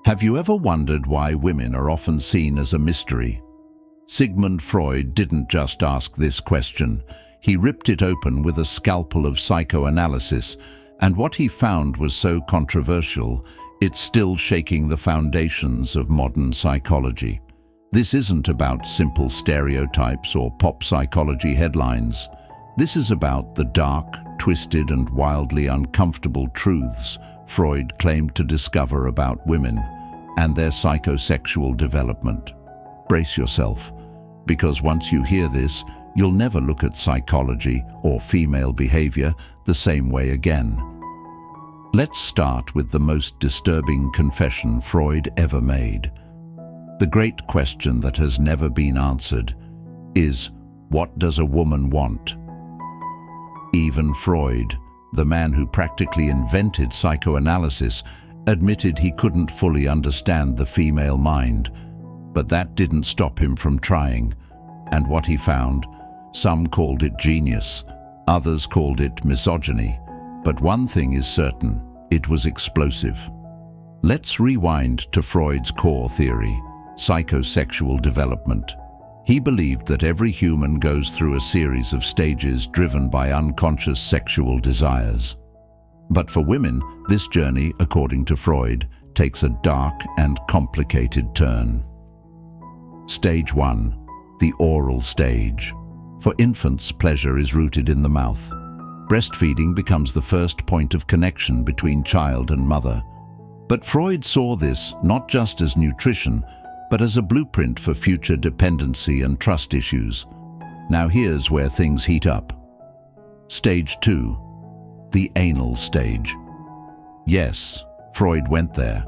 Have you ever wondered why women are often seen as a mystery? Sigmund Freud didn't just ask this question. He ripped it open with a scalpel of psychoanalysis, and what he found was so controversial, it's still shaking the foundations of modern psychology. This isn't about simple stereotypes or pop psychology headlines. This is about the dark, twisted, and wildly uncomfortable truths Freud claimed to discover about women and their psychosexual development. Brace yourself, because once you hear this, you'll never look at psychology or female behavior the same way again. Let's start with the most disturbing confession Freud ever made. The great question that has never been answered is, what does a woman want? Even Freud, the man who practically invented psychoanalysis, admitted he couldn't fully understand the female mind. But that didn't stop him from trying. And what he found, some called it genius, others called it misogyny. But one thing is certain, it was explosive. Let's rewind to Freud's core theory, psychosexual development. He believed that every human goes through a series of stages driven by unconscious sexual desires. But for women, this journey, according to Freud, takes a dark and complicated turn. Stage 1. The oral stage. For infants, pleasure is rooted in the mouth. Breastfeeding becomes the first point of connection between child and mother. But Freud saw this not just as nutrition, but as a blueprint for future dependency and trust issues. Now here's where things heat up. Stage 2. The anal stage. Yes, Freud went there.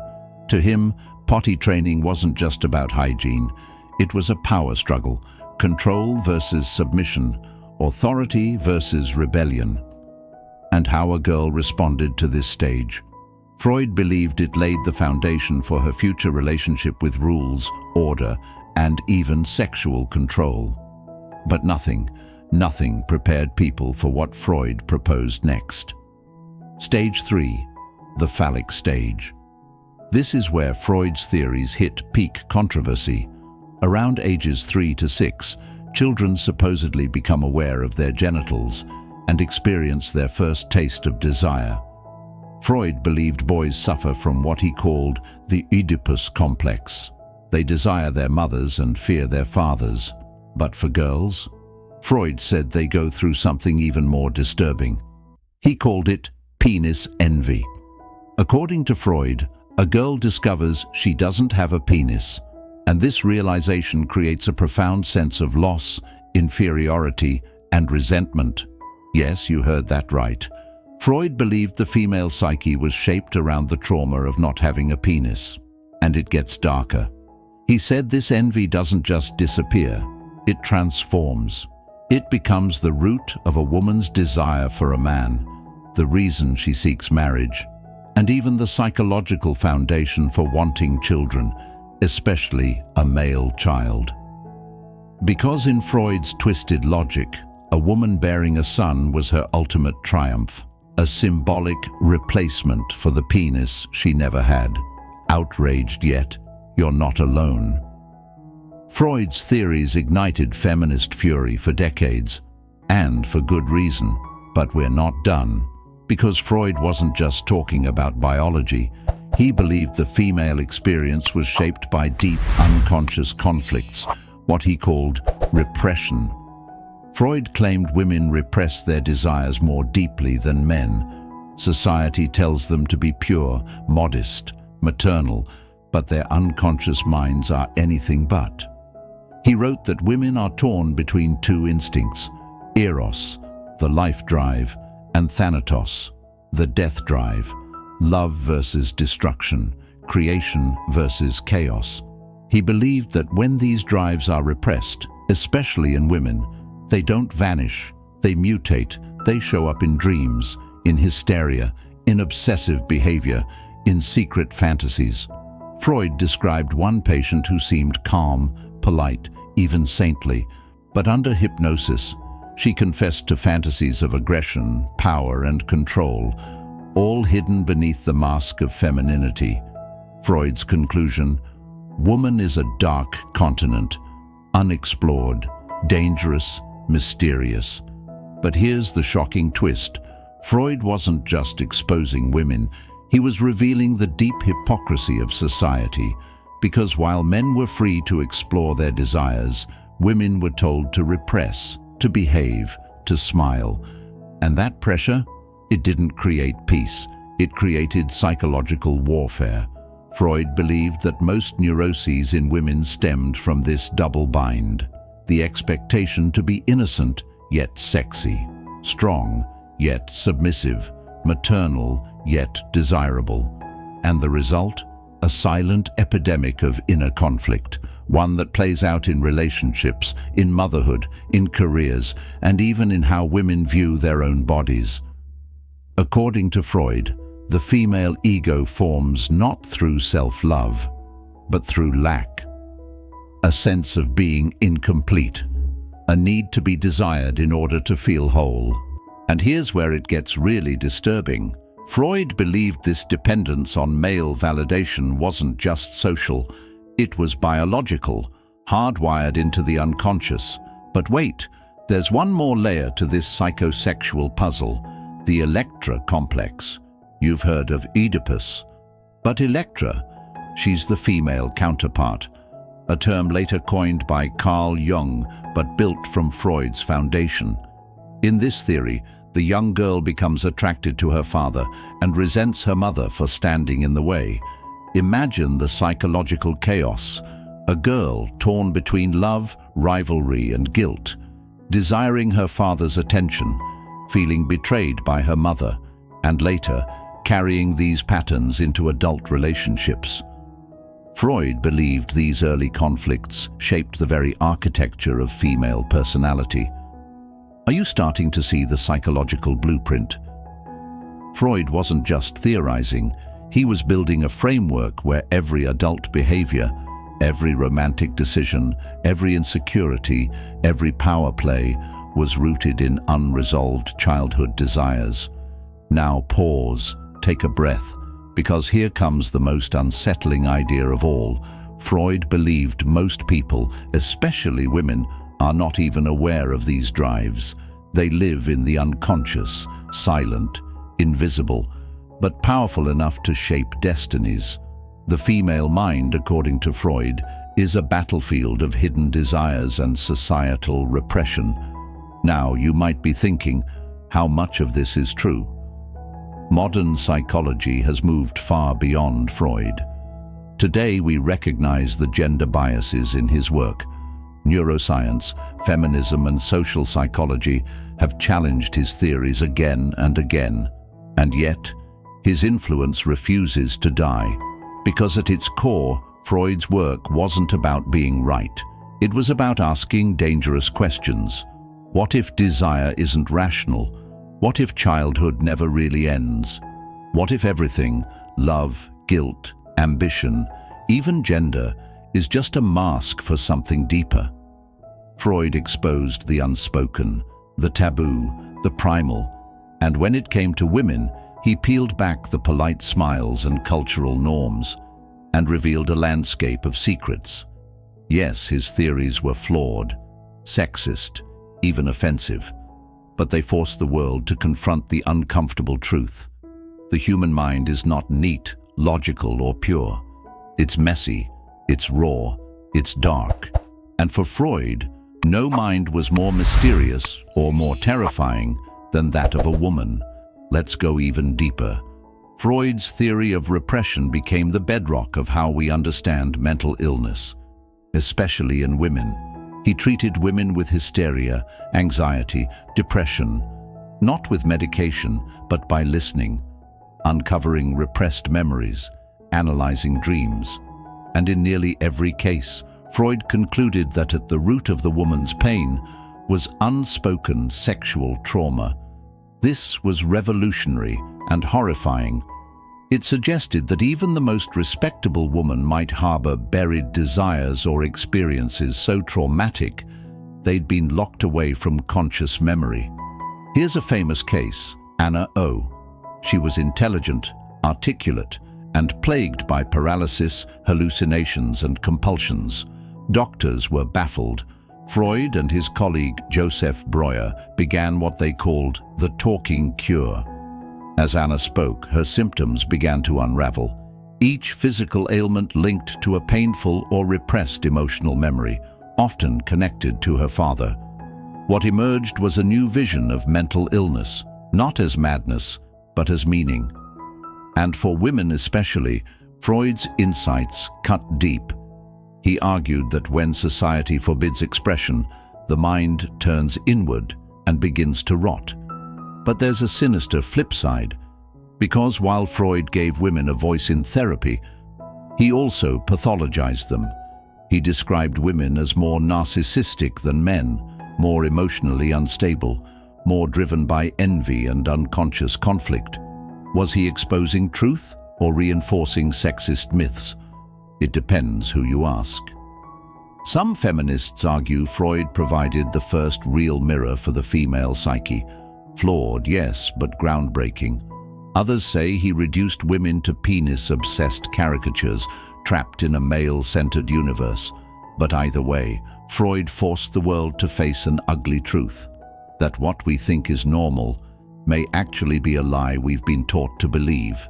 To him, potty training wasn't just about hygiene. It was a power struggle, control versus submission, authority versus rebellion. And how a girl responded to this stage. Freud believed it laid the foundation for her future relationship with rules, order, and even sexual control. But nothing prepared people for what Freud proposed next. Stage 3. The phallic stage. This is where Freud's theories hit peak controversy. Around ages 3 to 6, children supposedly become aware of their genitals and experience their first taste of desire. Freud believed boys suffer from what he called the Oedipus complex. They desire their mothers and fear their fathers. But for girls, Freud said they go through something even more disturbing. He called it penis envy. According to Freud, a girl discovers she doesn't have a penis, and this realization creates a profound sense of loss, inferiority, and resentment. Yes, you heard that right. Freud believed the female psyche was shaped around the trauma of not having a penis. And it gets darker. He said this envy doesn't just disappear, it transforms. It becomes the root of a woman's desire for a man, the reason she seeks marriage, and even the psychological foundation for wanting children, especially a male child. Because in Freud's twisted logic, a woman bearing a son was her ultimate triumph, a symbolic replacement for the penis she never had. Outraged yet, you're not alone. Freud's theories ignited feminist fury for decades, and for good reason. But we're not done, because Freud wasn't just talking about biology. He believed the female experience was shaped by deep, unconscious conflicts, what he called repression. Freud claimed women repress their desires more deeply than men. Society tells them to be pure, modest, maternal, but their unconscious minds are anything but. He wrote that women are torn between two instincts, eros, the life drive, and thanatos, the death drive, love versus destruction, creation versus chaos. He believed that when these drives are repressed, especially in women, they don't vanish, they mutate, they show up in dreams, in hysteria, in obsessive behavior, in secret fantasies. Freud described one patient who seemed calm, polite, even saintly, but under hypnosis, she confessed to fantasies of aggression, power, and control, all hidden beneath the mask of femininity. Freud's conclusion: woman is a dark continent, unexplored, dangerous, mysterious. But here's the shocking twist. Freud wasn't just exposing women, he was revealing the deep hypocrisy of society. Because while men were free to explore their desires, women were told to repress, to behave, to smile. And that pressure, it didn't create peace, it created psychological warfare. Freud believed that most neuroses in women stemmed from this double bind: the expectation to be innocent yet sexy, strong yet submissive, maternal yet desirable. And the result? A silent epidemic of inner conflict, one that plays out in relationships, in motherhood, in careers, and even in how women view their own bodies. According to Freud, the female ego forms not through self-love, but through lack. A sense of being incomplete, a need to be desired in order to feel whole. And here's where it gets really disturbing. Freud believed this dependence on male validation wasn't just social, it was biological, hardwired into the unconscious. But wait, there's one more layer to this psychosexual puzzle: the Electra complex. You've heard of Oedipus. But Electra, she's the female counterpart, a term later coined by Carl Jung but built from Freud's foundation. In this theory, the young girl becomes attracted to her father and resents her mother for standing in the way. Imagine the psychological chaos: a girl torn between love, rivalry, and guilt, desiring her father's attention, feeling betrayed by her mother, and later carrying these patterns into adult relationships. Freud believed these early conflicts shaped the very architecture of female personality. Are you starting to see the psychological blueprint? Freud wasn't just theorizing, he was building a framework where every adult behavior, every romantic decision, every insecurity, every power play was rooted in unresolved childhood desires. Now pause, take a breath, because here comes the most unsettling idea of all. Freud believed most people, especially women, are not even aware of these drives. They live in the unconscious, silent, invisible, but powerful enough to shape destinies. The female mind, according to Freud, is a battlefield of hidden desires and societal repression. Now, you might be thinking, how much of this is true? Modern psychology has moved far beyond Freud. Today, we recognize the gender biases in his work. Neuroscience, feminism, and social psychology have challenged his theories again and again. And yet, his influence refuses to die. Because at its core, Freud's work wasn't about being right. It was about asking dangerous questions. What if desire isn't rational? What if childhood never really ends? What if everything, love, guilt, ambition, even gender, is just a mask for something deeper? Freud exposed the unspoken, the taboo, the primal, and when it came to women, he peeled back the polite smiles and cultural norms and revealed a landscape of secrets. Yes, his theories were flawed, sexist, even offensive, but they forced the world to confront the uncomfortable truth. The human mind is not neat, logical, or pure. It's messy, it's raw, it's dark. And for Freud, no mind was more mysterious or more terrifying than that of a woman. Let's go even deeper. Freud's theory of repression became the bedrock of how we understand mental illness, especially in women. He treated women with hysteria, anxiety, depression, not with medication, but by listening, uncovering repressed memories, analyzing dreams. And in nearly every case, Freud concluded that at the root of the woman's pain was unspoken sexual trauma. This was revolutionary and horrifying. It suggested that even the most respectable woman might harbor buried desires or experiences so traumatic they'd been locked away from conscious memory. Here's a famous case, Anna O. She was intelligent, articulate, and plagued by paralysis, hallucinations, and compulsions. Doctors were baffled. Freud and his colleague Joseph Breuer began what they called the talking cure. As Anna spoke, her symptoms began to unravel. Each physical ailment linked to a painful or repressed emotional memory, often connected to her father. What emerged was a new vision of mental illness, not as madness, but as meaning. And for women especially, Freud's insights cut deep. He argued that when society forbids expression, the mind turns inward and begins to rot. But there's a sinister flip side, because while Freud gave women a voice in therapy, he also pathologized them. He described women as more narcissistic than men, more emotionally unstable, more driven by envy and unconscious conflict. Was he exposing truth or reinforcing sexist myths? It depends who you ask. Some feminists argue Freud provided the first real mirror for the female psyche. Flawed, yes, but groundbreaking. Others say he reduced women to penis-obsessed caricatures, trapped in a male-centered universe. But either way, Freud forced the world to face an ugly truth, that what we think is normal may actually be a lie we've been taught to believe,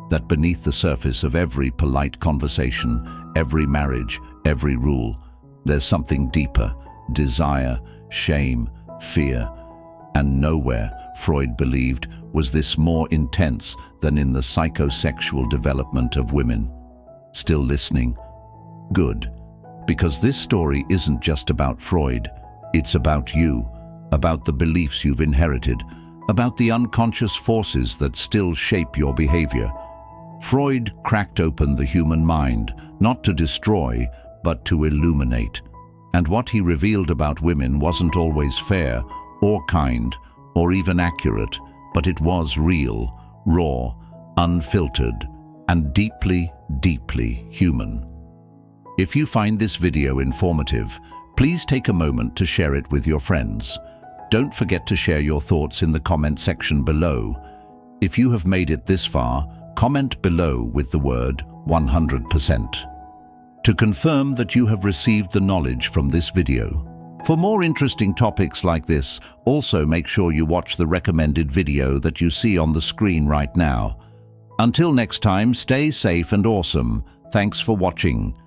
that beneath the surface of every polite conversation, every marriage, every rule, there's something deeper: desire, shame, fear. And nowhere, Freud believed, was this more intense than in the psychosexual development of women. Still listening? Good. Because this story isn't just about Freud, it's about you, about the beliefs you've inherited, about the unconscious forces that still shape your behavior. Freud cracked open the human mind, not to destroy, but to illuminate. And what he revealed about women wasn't always fair, or kind, or even accurate, but it was real, raw, unfiltered, and deeply, deeply human. If you find this video informative, please take a moment to share it with your friends. Don't forget to share your thoughts in the comment section below. If you have made it this far, comment below with the word 100% to confirm that you have received the knowledge from this video. For more interesting topics like this, also make sure you watch the recommended video that you see on the screen right now. Until next time, stay safe and awesome. Thanks for watching.